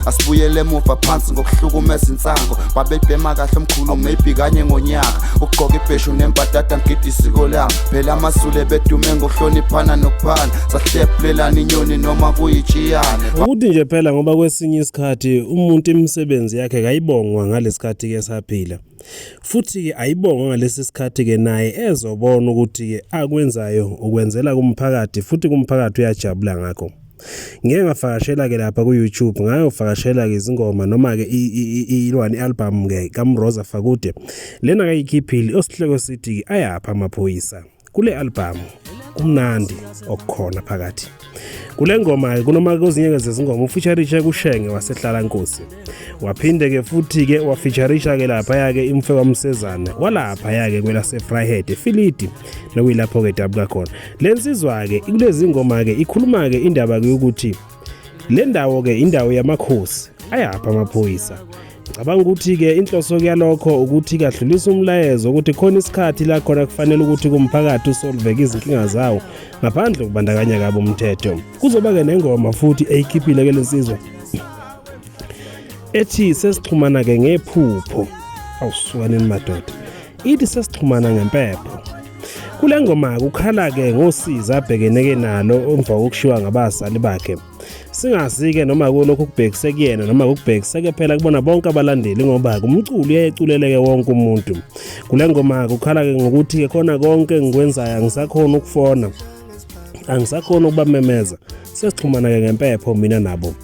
Asibuyele emuva phansi ngokuhlukumeza insango babebhema kahle omkhulu maybe kanye ngonyaka ugqoka ibheshu nembadada ngidi isiko lami phela amasule bedume ngokuhloniphana nokuphana sahlephulelana inyoni noma kuyijiyane ukuthi nje phela ngoba kwesinye isikhathi umuntu imisebenzi yakhe kayibongwa ngalesikhathi ke saphila futhi ke ayibongwa ngalesi sikhathi ke naye ezobona ukuthi ke akwenzayo ukwenzela kumphakathi futhi kumphakathi uyajabula ngakho. Ngeke ngafakashela ke lapha ku YouTube ngayofakashela ke izingoma noma ke ilwani album ke kaMroza Fakude lena kayikhiphile osihloko sithi ayapha amaphoyisa kule album kumnandi okukhona phakathi kule ngoma kunoma kozinye zezingoma ufeaturisha kuShenge wasehlala Nkosi waphinde ke futhi ke wafeaturisha ke lapha yake imfe kwaMsezana walapha yake kwela seFryhead Philidi nokuyilapho ke dabuka khona lensizwa ke kulezi ngoma ke ikhuluma ke indaba ke ukuthi le ndawo ke indawo yamakhosi ayapha amaphoyisa. Cabanga ukuthi ke inhloso kuyalokho ukuthi kadlulisa umlayezo ukuthi khona isikhathi la khona kufanele ukuthi kumphakathi usolve izinkinga zawo ngaphandle kubandakanya kabo umthetho. Kuzoba ke nengoma futhi eyikhiphile ke lensizwe ethi sesixhumana ke ngephupho awusukaneni madoda ithi sesixhumana ngempepho. Kule ngoma ukhala ke ngosiza abhekeneke nalo emva kokushiwa ngabasali bakhe singasike noma kulokho kubhekise kuyena noma ukubhekiseke phela kubona bonke abalandeli ngoba kumculo uyayiculeleke wonke umuntu. Kule ngoma ukhala ke ngokuthi ke khona konke ngikwenzayo angisakhona ukufona angisakhona ukubamemeza sesixhumana ke ngempepho mina nabo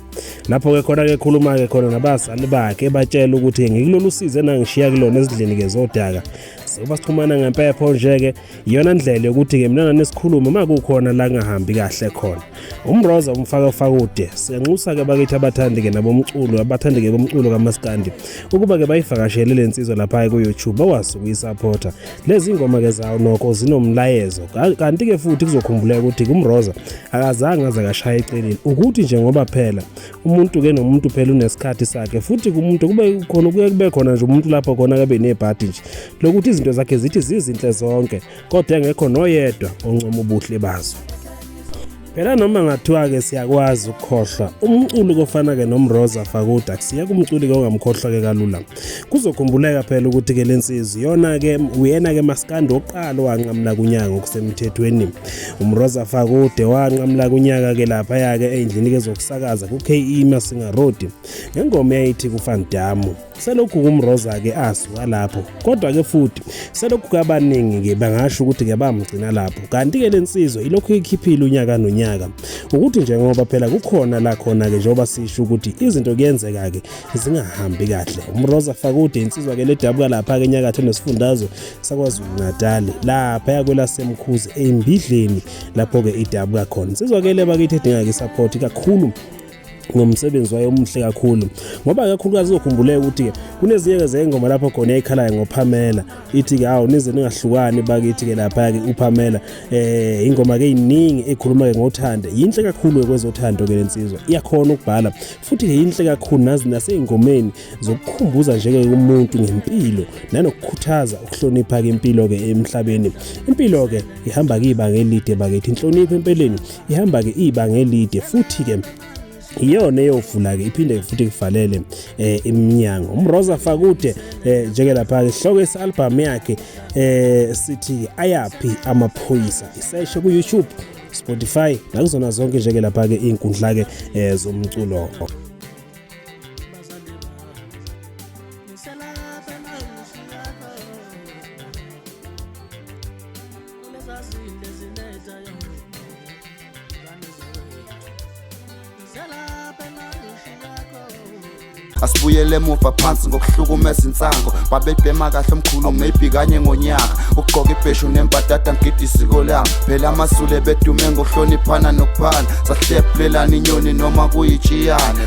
lapho ke khona ke khuluma ke khona nabasali bakhe batshela ukuthi ngikulolu size nangishiya kulona ezidleni ke zodaka soba sixhumana ngempepho nje ke iyona ndlela yokuthi ke mina nesikhuluma makukhona la ngahambi kahle khona. UMroza umfaka Fakude siyanxusa ke bakithi abathandi ke nabomculo abathandi ke bomculo kaMaskandi ukuba ke bayivakashele lensizwe lapha ku YouTube bawazi ukuyisupporta lezi ngoma ke zawo nokho zinomlayezo kanti ke futhi kuzokhumbuleka ukuthi uMroza akazange azakashaya eceleni ukuthi nje ngoba phela umuntu ke nomuntu phela unesikhathi sakhe futhi kumuntu kube khona kube khona nje umuntu lapho khona kabe nebhadi nje lokuthi izinto zakhe zithi zizinhle zonke kodwa engekho noyedwa oncoma ubuhle bazo. Phela noma ngathiwa ke siyakwazi ukukhohlwa umculo kofana ke noMroza Fakude akusiya kumculo ke ongamkhohlwa ke kalula. Kuzokhumbuleka phela ukuthi ke lensizwe yona ke uyena ke Maskandi oqala wanqamla kunyaka ngokusemthethweni. UMroza Fakude wanqamla kunyaka ke lapha yake endlini ke zokusakaza ku KE Masinga Road ngengoma yayithi kuFandamu. Selokhu kuMroza ke asuka lapho kodwa ke futhi selokhu kabaningi ke bangasho ukuthi ke bamgcina lapho kanti ke lensizwe ilokhu ikhiphile unyaka nonyaka ukuthi nje ngoba phela kukhona la khona ke njengoba sisho ukuthi izinto kuyenzeka ke zingahambi kahle. UMroza Fakude insizwa ke ledabuka lapha ke nyakatho nesifundazwe saKwaZulu Natal lapha yakwela semkhuzi embidleni lapho ke idabuka khona. Insizwa ke leba kithi edinga ke support kakhulu ngomsebenzi wayo omhle kakhulu ngoba kakhulukazi uzokhumbuleka ukuthi kunezinye zengoma lapho khona eyikhalayo ngoPamela ithi ke awu nize ningahlukani bakithi ke lapha ke uPamela ingoma ke iningi ekhuluma ke ngothando yinhle kakhulu kwezothando ke lensizwa iyakhona ukubhala futhi yinhle kakhulu nazi naseyingomeni zokukhumbuza nje ke umuntu ngempilo nanokukhuthaza ukuhlonipha ke impilo ke emhlabeni. Impilo ke ihamba ke ibanga elide bakithi inhlonipho empeleni ihamba ke ibanga elide futhi ke iyona eyovula ke iphinde futhi kuvalele iminyango. UMroza Fakude njeke lapha ke hloko esialbum yakhe sithi ayaphi amaphoyisa iseshe ku YouTube Spotify nakuzona zonke njeke lapha ke inkundla ke zomculo. Asibuyele emuva phansi ngokuhlukumeza insango babebhema kahle omkhulu maybe kanye ngonyaka ugqoka ibheshu nembadada ngidi isiko lami phela amasule bedume ngokuhloniphana nokuphana sahlephulelana inyoni noma kuyijiyane.